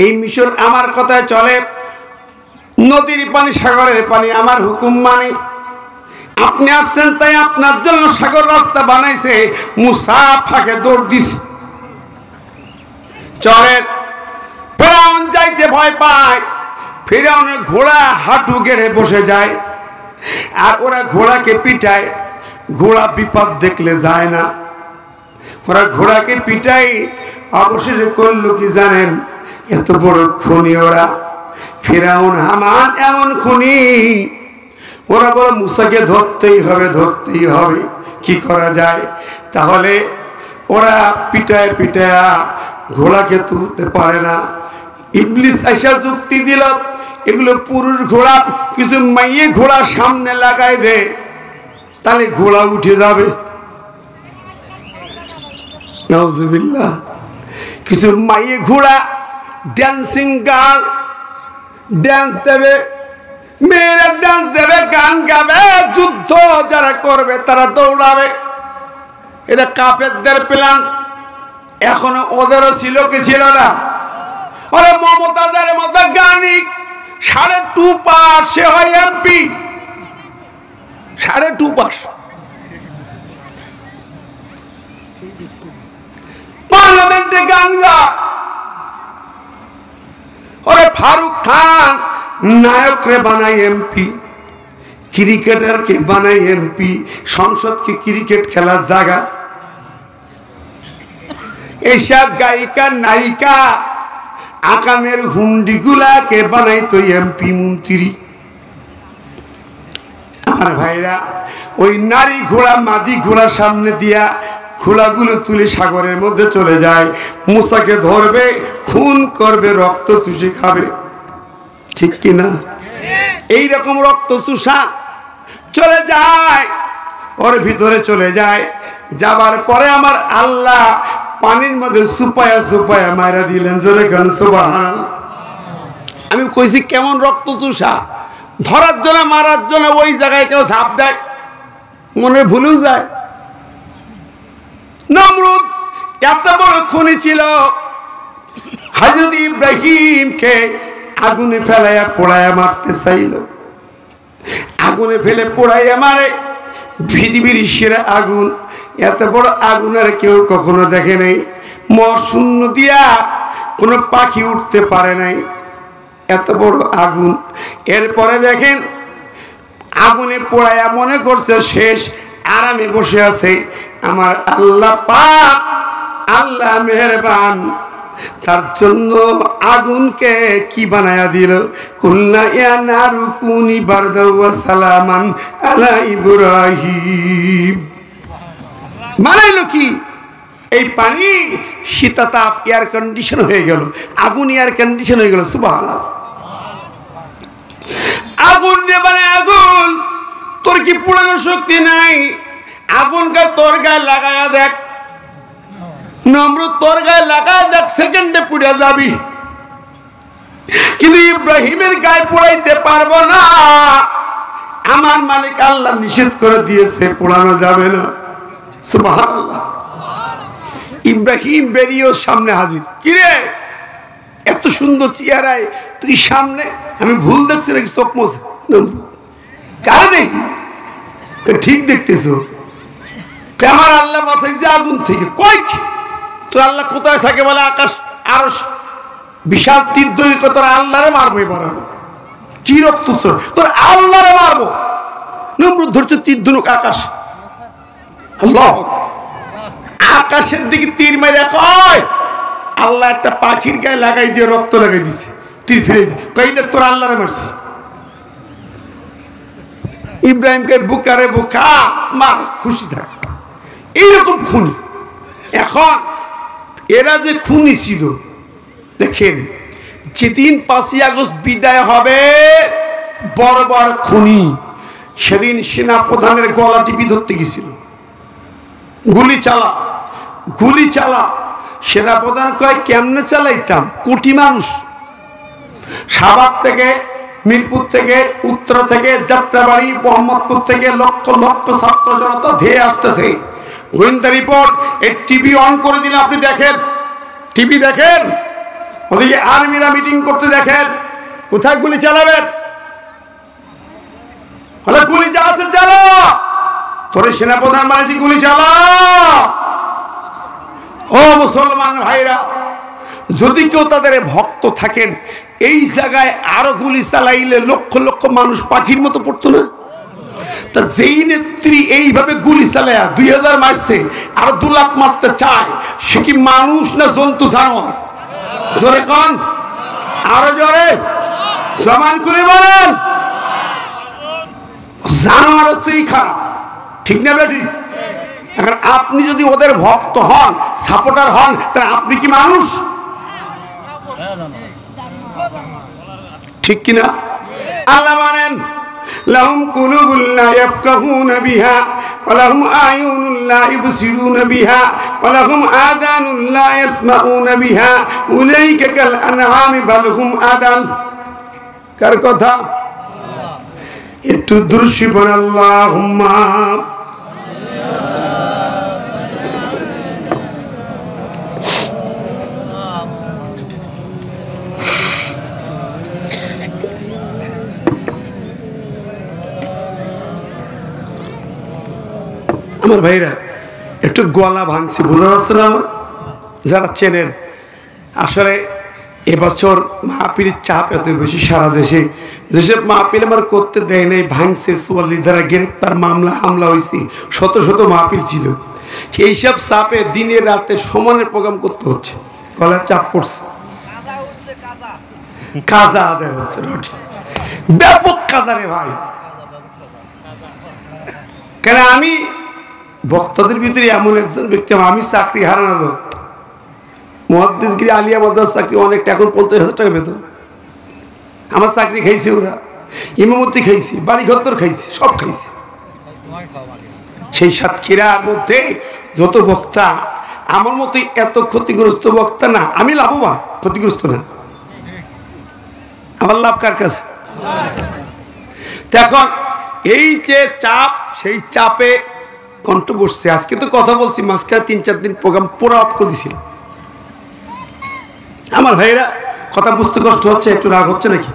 এই মিশর আমার কথায় চলে, নদীর পানি সাগরের পানি আমার হুকুম মানে। আপনি আসছেন তাই আপনার জন্য সাগর রাস্তা বানাইছে, মুসা ফাঁকে দৌড় দিছে। চলেন, ফেরাউন যাইতে ভয় পায়, ফেরাউনের ঘোড়া হাঁটু গেড়ে বসে যায়, আর ওরা ঘোড়াকে পিটায়। ঘোড়া বিপদ দেখলে যায় না, ওরা ঘোড়াকে পিটাই। অবশেষে করলো কি জানেন? এত বড় খুনি ওরা, ফিরাউন হামান এমন খুনি, ওরা বলে মুসাকে ধরতেই হবে, ধরতেই হবে। কি করা যায়? তাহলে ওরা পিটায় পিটায়া ঘোড়াকে তুলতে পারে না। ইবলিস আইসা যুক্তি দিল, এগুলো পুরুষ ঘোড়া, কিছু মাইয়ে ঘোড়া সামনে লাগাই দে, তাহলে ঘোড়া উঠে যাবে। নাউজুবিল্লাহ। কিছু মাইয়ে ঘোড়া, ড্যান্সিং গার্ল ড্যান্স দেবে, মেয়েরা ডান্স দেবে, গান গাবে, যুদ্ধ যারা করবে তারা দৌড়াবে। এটা কাফেরদের প্ল্যান। এখনো ওদেরও ছিল কি ছিল না? ওরা মমতাজের মতো গানিক, 2.5 পাস, সে হয় এমপি, 2.5 পাস, পার্লামেন্টে গান গায়। ওরে ফারুক খান নায়করে বানায় এমপি, ক্রিকেটারকে বানায় এমপি, সংসদকে ক্রিকেট খেলার জায়গা। এইসব গায়িকা নায়িকা আকামের হুন্ডিগুলাকে বানাই তো এমপি মন্ত্রী। আমার ভাইরা, ওই নারী ঘোড়া মাদি ঘোড়ার সামনে দিয়া ঘোড়াগুলো তুলে সাগরের মধ্যে চলে যায়। মুসাকে ধরবে, খুন করবে, রক্ত চুষে খাবে। ঠিক কিনা? এইরকম রক্ত চুষা চলে যায়, ওর ভিতরে চলে যায়। যাবার পরে আমার আল্লাহ পানির মধ্যে সুপায়া সুপায়া মারা দিলেন। জোরে গান সুবহানাল্লাহ। আমি কইছি কেমন রক্ত চুষা, ধরার জন্য মারার জন্য ওই জায়গায় কেউ ঝাঁপ দেয়, মনে ভুলেও যায়। নমরুদ এত বড় খুনি ছিল, হযরত ইব্রাহিমকে আগুনে ফেলাইয়া পোড়াইয়া মারতে চাইল। আগুনে ফেলে পোড়াইয়া মারে, পৃথিবীর সেরা আগুন। এত বড় আগুন আর কেউ কখনো দেখে নাই। মরশূন্য দিয়া কোনো পাখি উঠতে পারে নাই, এত বড় আগুন। এরপরে দেখেন আগুনে পোড়াইয়া মনে করছে শেষ, আরামে বসে আছে। আমার আল্লাহ পাক, আল্লাহ মেহেরবান, তার জন্য আগুনকে কি বানায়া দিল? কুল্লা ইয়া নারু কুনি বারদাও ওয়া সালামান আলা ইব্রাহিম। বানাইলো কি? এই পানি শীতাতাপ এয়ার কন্ডিশন হয়ে গেল, আগুন এয়ার কন্ডিশন হয়ে গেল। সুবহানাল্লাহ। আগুন যে বানায় আগুন, তোর কি পোড়ানোর শক্তি নাই? আগুনকে তোর গায়ে লাগায়া দেখ, নমরুদ তোর গায়ে লাগায় দেখ, সেকেন্ডে পুড়ে যাবি। কিন্তু ইব্রাহিমের গায়ে পোড়াইতে পারবো না, আমার মালিক আল্লাহ নিষেধ করে দিয়েছে, পোড়ানো যাবে না। সুবহানাল্লাহ। ইব্রাহিম বেরিয়েও সামনে হাজির। কিরে এত সুন্দর চেহারায় তুই সামনে? আমি ভুল দেখছি নাকি চোখ মোছে? কারে দেখি? ঠিক দেখতেছো? আমার আল্লাহ বাঁচাইছে আগুন থেকে। কয় তোর আল্লাহ কোথায় থাকে? বলে আকাশ, আরশ, বিশাল তীর দৈর্ঘ্য। তোর আল্লাহরে মারবো এবার আমি। কি রক্ত তোর আল্লাহরে মারবো? নমরুদ ধরছে তীর ধনুক আকাশ। আল্লাহ আকাশের দিকে তীর মেরে কয় আল্লাহ একটা পাখির গায়ে লাগাই দিয়ে রক্ত লাগাই দিছে, তীর ফিরে দিয়ে কই দেখ তোর আল্লাহরে মারছি। ইব্রাহিমকে বুকারে বুকা মার, খুশি থাক। এইরকম খুনি। এখন এরা যে খুনি ছিল, দেখেন যেদিন 5ই আগস্ট বিদায় হবে, বড় বড় খুনি সেদিন সেনা প্রধানের গলা টিপি ধরতে গেছিল। গুলি চালা, গুলি চালা। সেনা প্রধান কয় কেমনে চালাইতাম? কোটি মানুষ, শাহবাগ থেকে, মিরপুর থেকে, উত্তর থেকে, যাত্রাবাড়ি, মোহাম্মদপুর থেকে লক্ষ লক্ষ ছাত্র জনতা ধেয়ে আসতেছে। গোয়েন্দা রিপোর্ট, এই টিভি অন করে দিলে আপনি দেখেন, টিভি দেখেন, ওদিকে আর্মিরা মিটিং করতে দেখেন, কোথায় গুলি চালাবেন? হলে গুলি চালাচ্ছে, চালা, তোর সেনাপ্রধান বানিয়েছি, গুলি চালা। ও মুসলমান ভাইরা, যদি কেউ তাদের ভক্ত থাকেন, এই জায়গায় আরো গুলি চালাইলে লক্ষ লক্ষ মানুষ পাখির মতো পড়তো না? তা যেই নেত্রী এইভাবে গুলি চালায় 2000 মারছে, আরো 2 লাখ মারতে চায়, সে কি মানুষ না জন্তু জানোয়ার? জোরে কোন, আরো জোরে, সমান করে বলেন। জানোয়ার হচ্ছেই খারাপ, ঠিক না বেটি? এখন আপনি যদি ওদের ভক্ত হন, সাপোর্টার হন, তাহলে আপনি কি মানুষ? ঠিক কিনা? আল্লাহ বলেন, লাহুম কুলুবুন লা ইয়াফকাহুনা বিহা ওয়া লাহুম আয়ুনুন লা ইবসিরুনা বিহা ওয়া লাহুম আযানুন লা ইয়াসমাউনা বিহা উলাইকা কাল আনআমি বাল হুম আদাল। কার কথা? একটু দুরূদ পড়ুন, আল্লাহুম্মা। আমার ভাইরা একটু গলা ভাঙছি, বোঝা যাচ্ছে না? আমার যারা চেনেন, আসলে এবছর মাহফিলের চাপ এত বেশি সারা দেশে, যেসব মাহফিল আমার করতে দেয় নাই, ভাঙছে, 44 ধারা গ্রেপ্তার, মামলা হামলা হয়েছে, শত শত মাহফিল ছিল। এইসব চাপে দিনে রাতে সমানের প্রোগ্রাম করতে হচ্ছে, গলার চাপ পড়ছে, কাজা আদায় হচ্ছে, ব্যাপক কাজা রে ভাই। কেন আমি বক্তাদের ভিতরে এমন একজন ব্যক্তি, আমি চাকরি হারানো লোক, মুহাদ্দিসগিরি আলিয়া মাদ্রাসা চাকরি অনেকটা, এখন 50,000 টাকা বেতন। আমার চাকরি খাইছে ওরা, ইমামতি খাইছি, বাড়ি ঘর খাইছি, সব খাইছি। সেই সাতক্ষীরার মধ্যে যত বক্তা, আমার মতো এত ক্ষতিগ্রস্ত বক্তা না। আমি লাভবান, ক্ষতিগ্রস্ত না। আমার লাভ কার কাছে? এখন এই যে চাপ, সেই চাপে কণ্ঠ বসছে। আজকে তো কথা বলছি, মাঝখানে 3-4 দিন প্রোগ্রাম পুরো অফ করে দিছিল। আমার ভাইরা, কথা বুঝতে কষ্ট হচ্ছে, একটু রাগ হচ্ছে নাকি?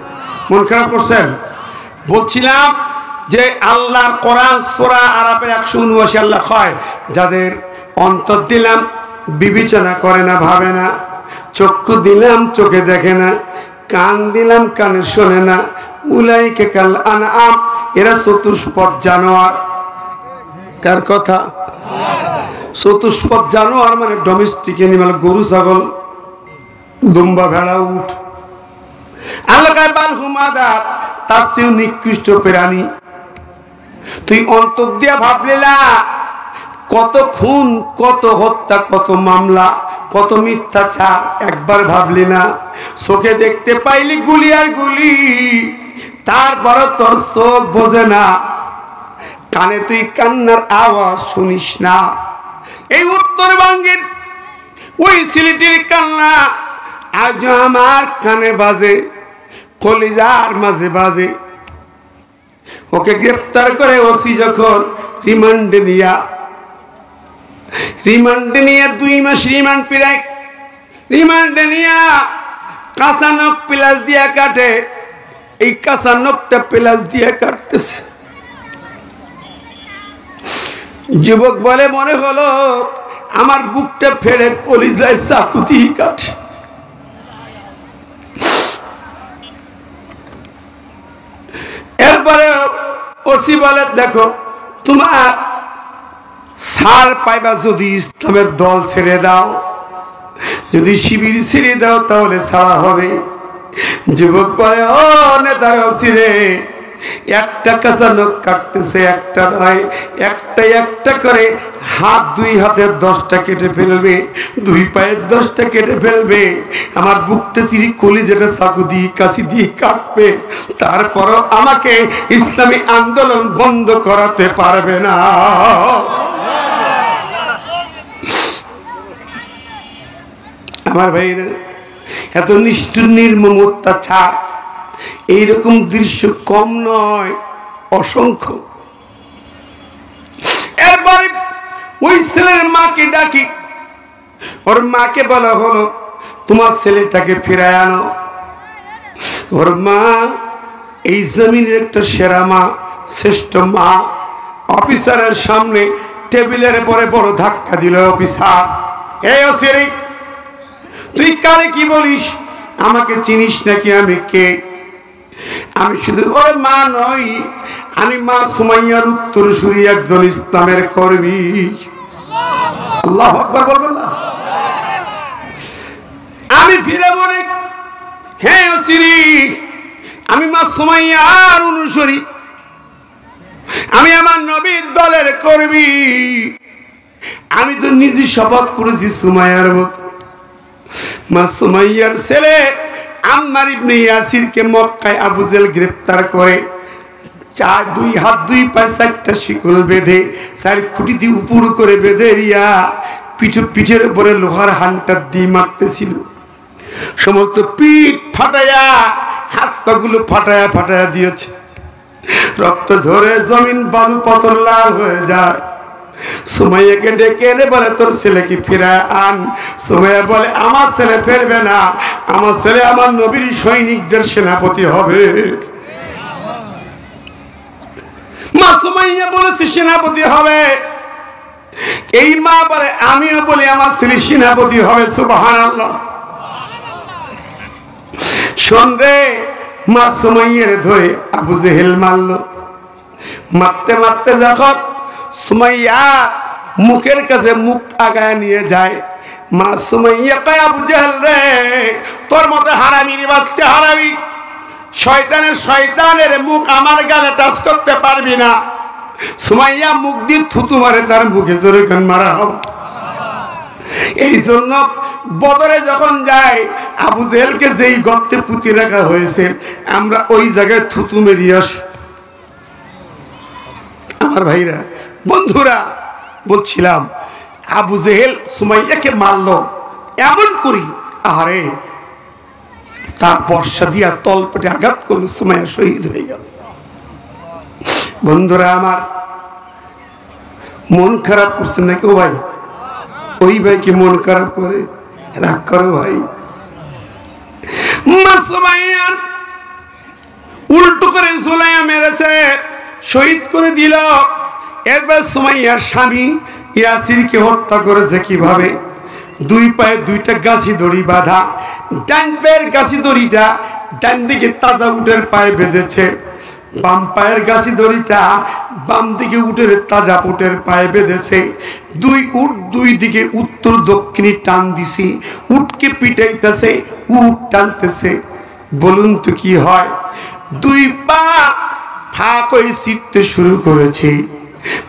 মন খারাপ করছেন? বলছিলাম যে আল্লাহর কোরআন সূরা আরাফের 179 আল্লাহ কয়, যাদের অন্তর দিলাম বিবেচনা করে না, ভাবে না, চক্ষু দিলাম চোখে দেখে না, কান দিলাম কানে শোনে না, উলাইকা কাল আনআম, এরা চতুষ্পদ জানোয়ার। কার কথা? চতুষ্পদ জানোয়ার মানে ডোমেস্টিক অ্যানিমাল, গরু ছাগল দুম্বা ভেড়া উট। আল্লাহ কয় বাল হুম আদাল, তার চেয়ে নিকৃষ্ট প্রাণী। তুই অন্তর দিয়া ভাবলি না, কত খুন, কত হত্যা, কত মামলা, কত মিথ্যাচার, একবার ভাবলি না? চোখে দেখতে পাইলি গুলি আর গুলি, তারপর তোর চোখ বোঝে না, কানে তুই কান্নার আওয়াজ শুনিস না। এই উত্তরবঙ্গের ওই সিলেটের কান্না আজ আমার কানে বাজে, কলিজার মাঝে বাজে। ওকে গ্রেপ্তার করে ওসি যখন রিমান্ডে নিয়ে 2 মাস রিমান্ড পিরায়, রিমান্ডে নিয়ে কাঁচা নখ প্লাস দিয়ে কাটে। এই কাঁচা নখটা প্লাস দিয়ে কাটতেছে। যুবক বলে, মনে হলো আমার বুকটা ফেড়ে কলিজায় চাকু দিয়ে কাটে। এরপরে ওসি বলে, দেখো তোমার ছাড় পাইবা যদি ইসলামের দল ছেড়ে দাও, যদি শিবির ছেড়ে দাও তাহলে ছাড়া হবে। যুবক বলে, ও নেতার ওসি রে, একটা কাঁচা নখ কাটতেছে, একটা নয়, একটা করে হাত, 2 হাতের 10টা কেটে ফেলবে, 2 পায়ের 10টা কেটে ফেলবে, আমার বুকটা চিরি কলিজাটা চাকু দিয়ে কাঁচি দিয়ে কাটবে, তারপরও আমাকে ইসলামী আন্দোলন বন্ধ করাতে পারবে না। আমার ভাইরা, এত নিষ্ঠুর নির্মম অত্যাচার, এইরকম দৃশ্য কম নয়, অসংখ্য। এরপরে ওই ছেলের মাকে ডাকি, ওর মাকে বলা হলো, তোমার ছেলেটাকে ফিরায় আনো। ওর মা এই জমিনের একটা সেরা মা, শ্রেষ্ঠ মা। অফিসারের সামনে টেবিলের পরে বড় ধাক্কা দিল। অফিসার, এই অসিরিক, তুই কারে কি বলিস? আমাকে চিনিস নাকি আমি কে? আমি শুধু ওর মা নই, আমি মা সুমাইয়ার উত্তরসূরি একজন ইসলামের কর্মী। আল্লাহু আকবার বলবেন না? আমি ফিরে বলে, হ্যাঁ অসিরিক, আমি মা সুমাইয়ার অনুসারী, আমি আমার নবীর দলের কর্মী। আমি তো নিজে শপথ করেছি সুমাইয়ার মতো। মা সুমাইয়ার ছেলে আম্মার ইবনে ইয়াসিরকে মক্কায় আবু জেহেল গ্রেফতার করে, দুই হাত দুই পায়ে চারটা শিকল বেঁধে, চার খুঁটি দিয়ে উপর করে বেঁধে রিয়া পিঠের উপরে লোহার হানটা দিয়ে মারতেছিল। সমস্ত পিঠ ফাটায়া, হাত পাগুলো ফাটায়া ফাটায়া দিয়েছে। রক্ত ঝরে জমিন বালু পাথর লাল হয়ে যায়। সুমাইয়াকে ডেকে এনে বলে, তোর ছেলেকে ফিরায় আন। সুমাইয়া বলে, আমার ছেলে ফেরবে না, আমার ছেলে আমার নবীর সৈনিকদের সেনাপতি হবে। মা সুমাইয়া বলেছে সেনাপতি হবে। এই মা বলে, আমিও বলি আমার ছেলে সেনাপতি হবে। সুবহানাল্লাহ। শোন রে, মা সুমাইয়ার ধরে আবু জেহেল মারল। মারতে মারতে যখন সুমাইয়া মুখের কাছে মুখ আগায় নিয়ে যায়, মা সুমাইয়া কয়, আবু জেহেল রে, তোর মতো হারামির বাচ্চা, হারামি শয়তানের মুখ আমার গালে টাচ করতে পারবি না। সুমাইয়া মুখ দিয়ে থুতু মারে, তার মুখে জোরে খান মারা হবে। এই জন্য বদরে যখন যায়, আবু জেহেলকে যেই গর্তে পুঁতে রাখা হয়েছে, আমরা ওই জায়গায় থুতু মেরিয়ে আসি। আমার ভাইরা, বন্ধুরা, বলছিলাম আবু জেহেল সুমাইয়াকে মারল এমন করি, আরে তার বর্ষা দিয়া তলপেটে আঘাত করলো, সুমাইয়া শহীদ হয়ে গেল। বন্ধুরা আমার, মন খারাপ করছে না কেউ? ভাই, ওই ভাইকে মন খারাপ করে? রাগ করো ভাই। মা সুমাইয়া উল্টো করে ঝুলাইয়া মেরেছে, শহীদ করে দিল। এরপর সুমাইয়ার স্বামী ইয়াসিরকে হত্যা করেছে কিভাবে? দুই পায়ে দুইটা গাছি দড়ি বাঁধা, ডান পায়ের গাছি দড়িটা ডান দিকে তাজা উটের পায়ে বেঁধেছে, বাম পায়ের গাছি দড়িটা বাম দিকে উটের তাজা উটের পায়ে বেঁধেছে। দুই উট দুই দিকে উত্তর দক্ষিণে টান দিছি, উটকে পিটাইতেছে, উট টানতেছে। বলুন তো কি হয়? দুই পা ফাঁক হয়ে ছিটতে শুরু করেছে,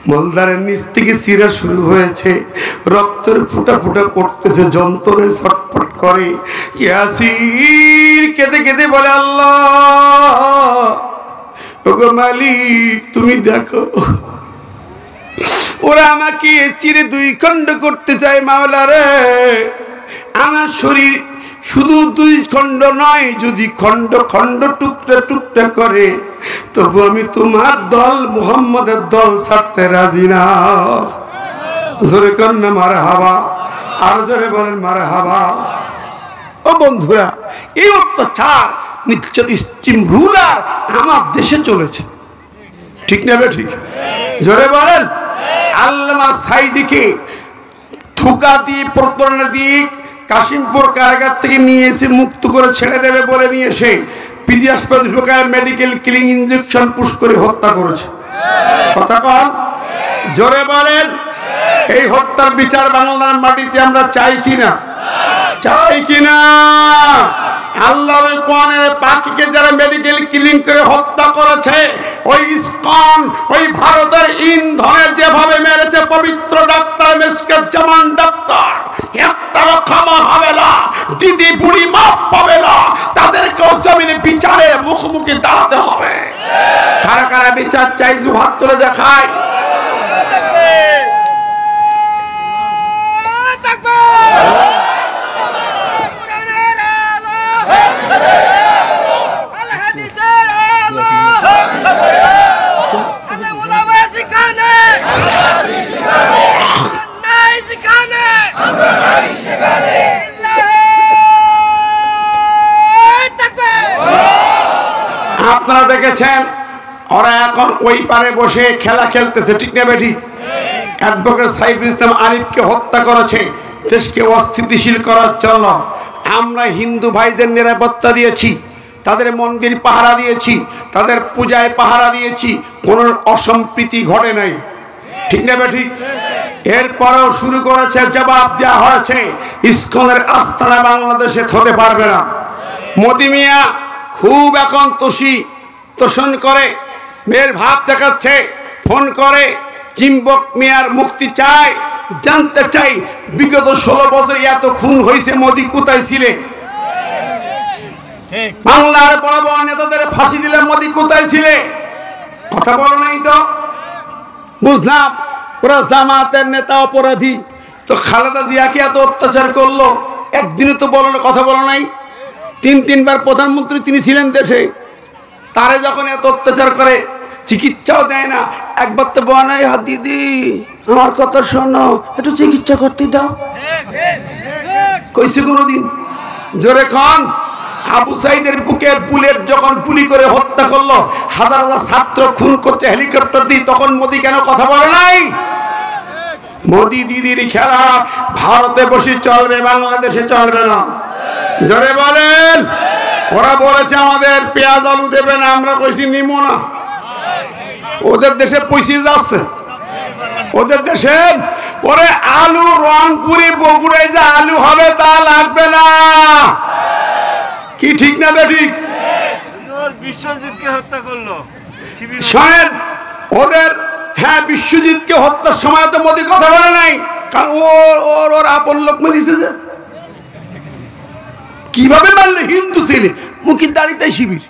মলদারের নিচ থেকে চিরা শুরু হয়েছে, রক্তের ফুটা ফুটা পড়তেছে, যন্ত্রণায় ছটফট করে। ইয়াসির কেঁদে কেঁদে বলে, আল্লাহ, ওগো মালিক, তুমি দেখো, ওরা আমাকে চিরে দুই খণ্ড করতে চায়। মাওলা রে, আমার শরীর শুধু দুই খণ্ড নয়, যদি খণ্ড খণ্ড টুকরা টুকরা করে, তবু আমি তোমার দল মুহাম্মদের দল ছাড়তে রাজি না। জোরে কন্যা মারহাবা, আর জোরে বলেন মারহাবা। ও বন্ধুরা, এই অত্যাচার নিশ্চিত রুলার আমার দেশে চলেছে, ঠিক না বে ঠিক? জোরে বলেন। আল্লামা সাইদিকে থুকা দিয়ে প্রতারণা দিয়ে কাশিমপুর কারাগার থেকে নিয়ে এসে মুক্ত করে ছেড়ে দেবে বলে নিয়ে এসে পিজি হাসপাতালে ঢোকায় মেডিকেল কিলিং ইঞ্জেকশন পুশ করে হত্যা করেছে। কথা কন, জোরে বলেন। এই হত্যার বিচার বাংলার মাটিতে আমরা চাই কিনা? চাই কিনা? আল্লাহর কোরআনের পাখিকে যারা মেডিকেল কিলিং করে হত্যা করেছে, ওই ইসকন, ওই ভারতের ইন্ধনের যেভাবে মেরেছে পবিত্র ডাক্তার মেসকাত জামান ডাক্তার, একটারও ক্ষমা হবে না, দিদি বুড়ি মাপ পাবে না, তাদেরকেও জমিনে বিচারের মুখোমুখি দাঁড়াতে হবে। কারা কারা বিচার চাই? দু হাত তুলে দেখায়। আপনারা দেখেছেন ওরা এখন ওই পারে বসে খেলা খেলতেছে, ঠিক না বেঠিক? অ্যাডভোকেট সাইফুল ইসলাম আরিফকে হত্যা করেছে দেশকে অস্থিতিশীল করার জন্য। আমরা হিন্দু ভাইদের নিরাপত্তা দিয়েছি, তাদের মন্দির পাহারা দিয়েছি, তাদের পূজায় পাহারা দিয়েছি, কোনো অসম্প্রীতি ঘটে নাই, ঠিক না বেঠিক? এরপরেও শুরু করেছে, জবাব দেওয়া হয়েছে ইসকনের আস্তানা বাংলাদেশে হতে পারবে না। মোদি মিয়া খুব এখন তোষণ করে, মেয়ের ভাব দেখাচ্ছে, ফোন করে চিম্বক মিয়ার মুক্তি চাই, জানতে চাই বিগত 16 বছর এত খুন হয়েছে, মোদি কোথায় ছিলে? বাংলার বড় বড় নেতাদের ফাঁসি দিলে মোদি কোথায় ছিলে? কথা বলো নাই তো। বুঝলাম ওরা জামাতের নেতা অপরাধী, তো খালেদা জিয়াকে এত অত্যাচার করলো, একদিনও তো বলো না, কথা বলো নাই। 3-3বার প্রধানমন্ত্রী তিনি ছিলেন দেশে, তারে যখন এত অত্যাচার করে চিকিৎসাও দেয় না, একবার তো বলা নাই, হাত দিদি আমার কথা শোনো, একটু চিকিৎসা করতে দাও, কইছে কোনোদিন? জোরে খান। আবু সাইদের বুকে বুলেট যখন গুলি করে হত্যা করলো, হাজার হাজার ছাত্র খুন করছে হেলিকপ্টার দিয়ে, তখন মোদি কেন কথা বলে নাই? মোদি দিদির খেলা ভারতে বসে চলবে, বাংলাদেশে চলবে না। জোরে বলেন। ওরা বলেছে আমাদের পেঁয়াজ আলু দেবে না, আমরা কইছি নিব না। ওদের দেশে পয়সা যাচ্ছে, ওদের দেশে ওরে আলু রংপুরি বগুড়ায় যে আলু হবে তা লাগবে না, কি ঠিক না বেঠিক? বিশ্বজিৎকে হত্যা করলো শোনেন, ওদের হ্যাঁ বিশ্বজিৎকে হত্যার সময় তো মোদি কথা বলে নাই, কারণ ওর আপন লোক মেরেছে। যে কিভাবে মারলে? হিন্দু ছেলে, মুখের দাড়িতে শিবির।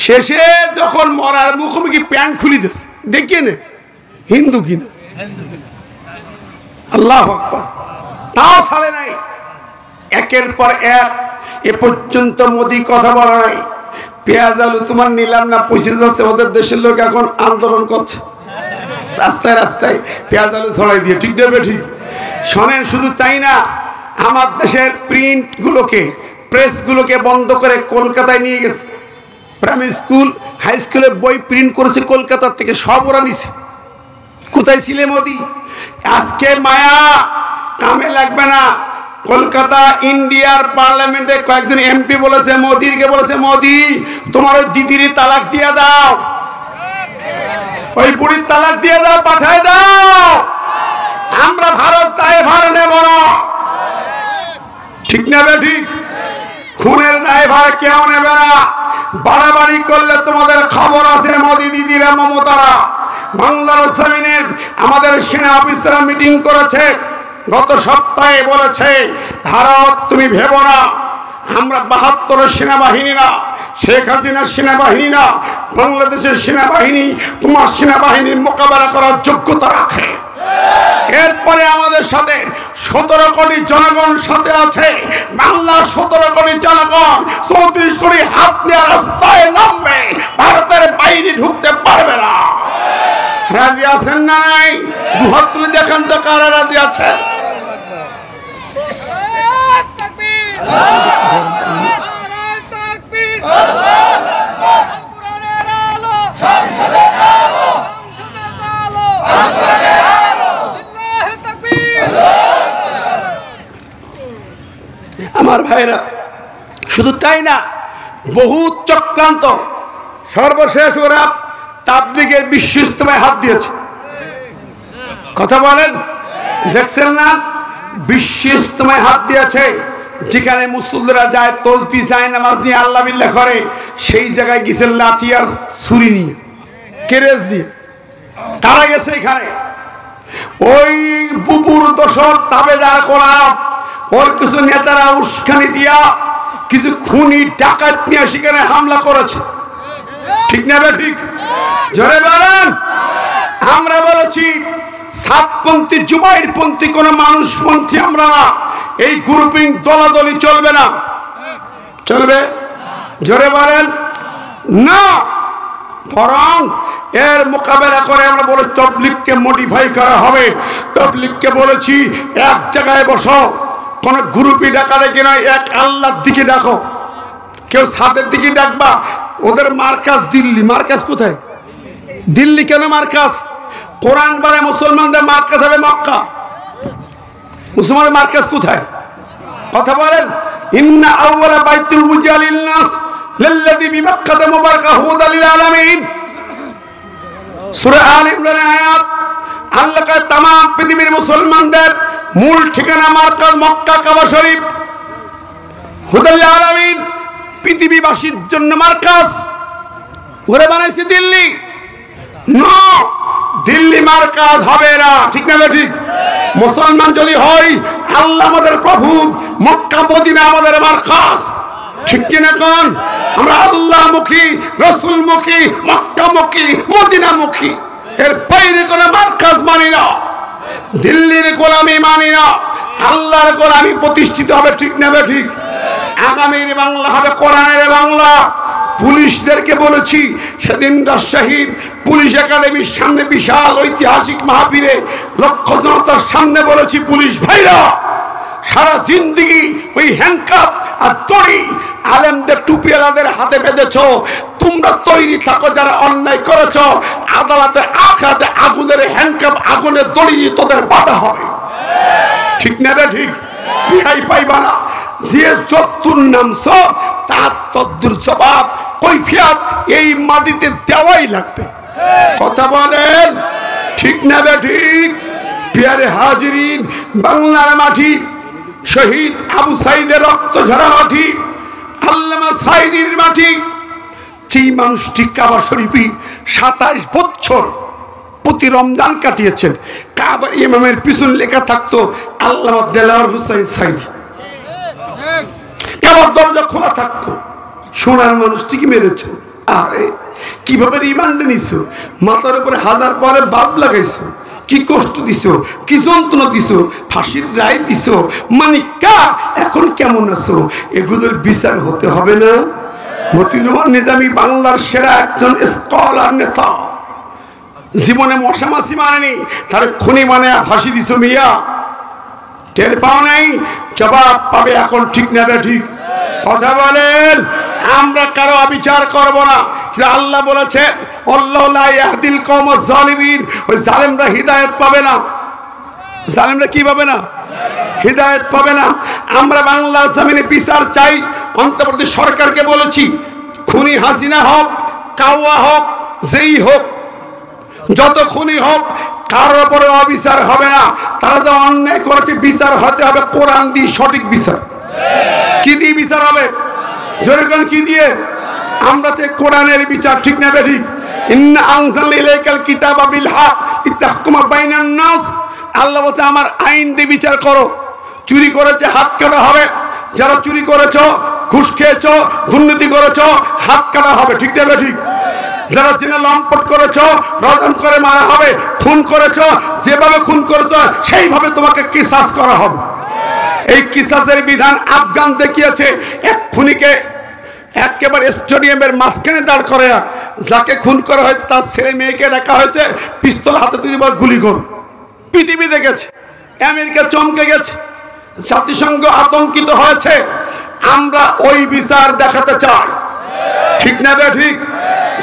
শেষে যখন মরার মুখোমুখি প্যান্ট খুলি দিয়েছে, দেখিয়ে নে হিন্দু কিনা। আল্লাহু আকবার। তাও ছাড়ে নাই, একের পর এক এ পর্যন্ত মোদি কথা বলা নাই। পেঁয়াজ আলু তোমার নিলাম না, পয়সা যাচ্ছে, ওদের দেশের লোক এখন আন্দোলন করছে রাস্তায় রাস্তায় পেঁয়াজ আলু ছড়াই দিয়ে, ঠিক দেবে ঠিক। শোনেন, শুধু তাই না, আমার দেশের প্রিন্টগুলোকে, প্রেসগুলোকে বন্ধ করে কলকাতায় নিয়ে গেছে। প্রাইমারি স্কুল, হাই স্কুলের বই প্রিন্ট করেছে কলকাতার থেকে, সব ওরা নিছে। কোথায় ছিলে মোদি? আজকে মায়া কামে লাগবে না। কলকাতা ইন্ডিয়ার পার্লামেন্টে কয়েকজন এমপি বলেছে মোদিকে, বলেছে মোদি তোমার ওই দিদির তালাক দিয়ে দাও, ওই বুড়ির তালাক দিয়ে দাও, পাঠায় দাও, আমরা ভারত দায় ভার নেব না। ঠিক না ঠিক? খুনের দায় ভার কেউ নেবে না। বাড়াবাড়ি করলে তোমাদের খবর আছে। মোদি দিদিরা, মমতারা বাংলার জমিনে আমাদের সেনা অফিসাররা মিটিং করেছে, গত সপ্তাহে বলেছে ভারত তুমি ভেবো না, আমরা 72 সেনাবাহিনী না, শেখ হাসিনার সেনাবাহিনী না, বাংলাদেশের সেনাবাহিনী তোমার সেনাবাহিনীর মোকাবেলা করার যোগ্যতা রাখে। এরপরে আমাদের সাথে 17 কোটি জনগণ সাথে আছে। বাংলার 17 কোটি জনগণ 34 কোটি হাত নিয়ে রাস্তায় নামবে, ভারতের বাইরে ঢুকতে পারবে না। রাজি আছেন না নাই? দুহাত তুলে দেখান তো কারা রাজি আছেন। আমার ভাইরা, শুধু তাই না, বহু চক্রান্ত। সর্বশেষ ওরা তাবলীগের বিশ্ব ইজতেমায় হাত দিয়েছে। কথা বলেন, দেখছেন না? বিশ্ব ইজতেমায় হাত দিয়েছে, যেখানে মুসল্লিরা যায়, তসবিহ যায়, নামাজ নিয়ে আল্লাহ বিল্লাহ করে, সেই জায়গায় গেছে লাঠি আর ছুরি নিয়ে, কেরেজ দিয়ে। তারা গেছে এখানে ওই বুবুর দোষর তাবেদার করা, ওর কিছু নেতারা উস্কানি দিয়া কিছু খুনি ডাকাত নিয়ে সেখানে হামলা করেছে। ঠিক না ঠিক? জোরে বলেন। আমরা বলেছি সাতপন্থী, জুবাইরপন্থী কোন মানুষপন্থী আমরা না। এই গ্রুপিং দলাদলি চলবে না। চলবে? জোরে বলেন না। বরং এর মোকাবেলা করে আমরা বলে তাবলীগকে মডিফাই করা হবে। তাবলীগকে বলেছি এক জায়গায় বসো, কোন গ্রুপই ডাকা রেখে নয়, এক আল্লাহর দিকে ডাকো। কেউ ছাদের দিকে ডাকবা, ওদের মার্কাজ দিল্লি। মার্কাজ কোথায়? দিল্লি কেন মার্কাজ? কোরআন বলে মুসলমানদের মার্কাজ হবে মক্কা। মুসলমানের মার্কাজ কোথায়? কথা বলেন। ইন্না আউওয়ালা বাইতুল উযিয়া লিন-নাস লাল্লাযী বিমাক্কাতা মুবারাকান হুদাল লিল আলামিন। সূরা আলে ইমরান আয়াত। আল্লাহ কয় तमाम পৃথিবীর মুসলমানদের মূল ঠিকানা মার্কাজ মক্কা কাবা শরীফ। হুদাল লিল আলামিন, পৃথিবীবাসীর জন্য মার্কাজ। ওরে বানাইছে দিল্লি। নো, দিল্লি মার্কাজ হবে না। ঠিক না ঠিক? মুসলমান যদি হয়, আল্লাহ আমাদের প্রভু, মক্কা মদিনা আমাদের মার্কাজ। ঠিক কিনা কোন? আমরা আল্লাহমুখী, রাসূলমুখী, মক্কামুখী, মদিনামুখী। এর বাইরে কোনো মার্কাজ মানি না। দিল্লির গোলামি মানি না। আল্লাহর গোলামি প্রতিষ্ঠিত হবে। ঠিক না ঠিক? আগামীর বাংলা হবে কোরআনের বাংলা। পুলিশদেরকে বলেছি সেদিন রাজশাহীর পুলিশ একাডেমির সামনে বিশাল ঐতিহাসিক মাহফিলে লক্ষ জনতার সামনে বলেছি, পুলিশ ভাইরা সারা জিন্দেগি ওই হ্যান্ডকাপ আর দড়ি আলেমদের টুপিওয়ালাদের হাতে বেঁধেছ। তোমরা তৈরি থাকো, যারা অন্যায় করেছ আদালতে আখাতে আগুনের হ্যান্ডকাপ, আগুনের দড়ি দিয়ে তোদের বাধা হবে। ঠিক না ঠিক? রেহাই পাইবা না। যে যদ্দুর নামছ তার তদ্দুর জবাব কৈফিয়ত এই মাটিতে দেওয়াই লাগবে। কথা বলেন। ঠিক না ঠিক? প্রিয় হাজিরিন, বাংলার মাটি, শহীদ আবু সাইদের রক্ত ঝরা মাটি, আল্লামা সাইদির মাটি। যেই মানুষটি কাবা শরীফে 27 বছর প্রতি রমজান কাটিয়েছেন, কাবার ইমামের পিছনে লেখা থাকতো আল্লামা দেলাওয়ার হোসেন সাইদি। কাবার দরজা খোলা থাকতো। সোনার মানুষটিকে মেরেছ। আরে কিভাবে রিমান্ডে নিছো? মাথার উপরে 1000 পরে বাপ লাগাইছো। কি কষ্ট দিছো, কি যন্ত্রণা দিছো, ফাঁসির রায় দিছো। মানিকা এখন কেমন আছো? এগুলোর বিচার হতে হবে না? মতিউর রহমান নিজামী বাংলার সেরা একজন স্কলার নেতা। জীবনে মশা মাছি মানেনি, তার খুনি মানে ফাঁসি দিছো। মিয়া টের পাও নাই? জবাব পাবে এখন। ঠিক না ঠিক? কথা বলেন। আমরা কারো অবিচার করব না। আল্লাহ বলেছেন আল্লাহু লা ইয়াহদিল কওমাজ জালিমিন। ওই জালেমরা হিদায়াত পাবে না। জালেমরা কি পাবে না? হিদায়াত পাবে না। আমরা বাংলার জমিনে বিচার চাই। অন্তর্বর্তী সরকারকে বলেছি, খুনি হাসিনা হোক, কাওয়া হোক, যেই হোক, যত খুনি হোক, কারোর উপরে অবিচার হবে না। তারা যা অন্যায় করেছে বিচার হতে হবে কোরআন দিয়ে, সঠিক বিচার। কি দিয়ে বিচার হবে? জোরেগণ কি দিয়ে? আমরা চাই কোরআনের বিচার। ঠিক না ঠিক? ইন্না আনজালনা ইলাইকাল কিতাবা বিল হক লিতাহকুমা বাইনান নাস। আল্লাহ বলছে আমার আইন দিয়ে বিচার করো। চুরি করেছে হাত কাটা হবে। যারা চুরি করেছো, ঘুষ খেয়েছো, দুর্নীতি করেছো, হাত কাটা হবে। ঠিক না ঠিক? যারা জিনা লম্পট করেছো, রজম করে মারা হবে। খুন করেছো, যেভাবে খুন করেছো সেইভাবে তোমাকে কিসাস করা হবে। এই কিসাসের বিধান আফগান দেখিয়েছে। এক খুনিকে একেবারে স্টেডিয়ামের মাঝখানে দাঁড় করে, যাকে খুন করা হয়েছে তার ছেলে মেয়েকে ডাকা হয়েছে, পিস্তল হাতে তুলে বল গুলি করো। পৃথিবী দেখেছে, আমেরিকা চমকে গেছে, জাতিসংঘ আতঙ্কিত হয়েছে। আমরা ওই বিচার দেখাতে চাই। ঠিক না ঠিক?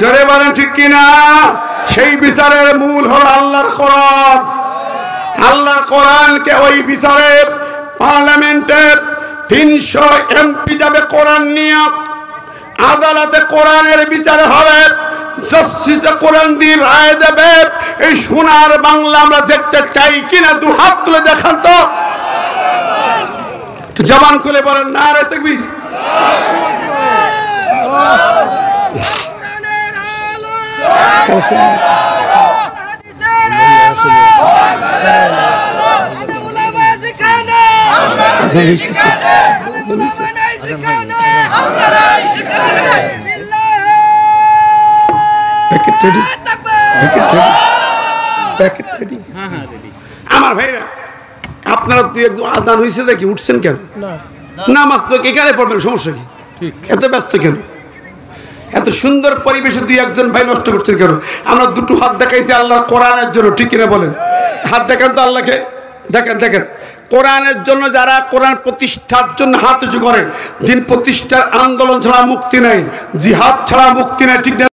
জোরে বলেন ঠিক কিনা? সেই বিচারের মূল হলো আল্লাহর কোরআন। আল্লাহর কোরআনকে ওই বিচারে পার্লামেন্টের 300 এমপি যাবে কোরআন নিয়ে। আদালতে কোরআনের বিচার হবে। জাস্টিসে কোরআন দিয়ে রায় দেবে। এই সোনার বাংলা আমরা দেখতে চাই কিনা? দু হাত তুলে দেখান তো। জবান খুলে বলেন নারে তাকবীর। আমার ভাইরা, আপনারা দুই একদম আজান হয়েছে দেখি উঠছেন কেন? নামাজ তো এখানে পড়বেন, সমস্যা কি? এত ব্যস্ত কেন? এত সুন্দর পরিবেশে দুই একজন ভাই নষ্ট করছেন কেন? আমরা দুটো হাত দেখাইছি আল্লাহর কোরআনের জন্য। ঠিক কিনা বলেন? হাত দেখান তো আল্লাহকে। দেখেন দেখেন কোরআনের জন্য যারা কোরআন প্রতিষ্ঠার জন্য হাত উঁচু করে, দিন প্রতিষ্ঠার আন্দোলন ছাড়া মুক্তি নেই, জিহাদ ছাড়া মুক্তি নেই, ঠিক না?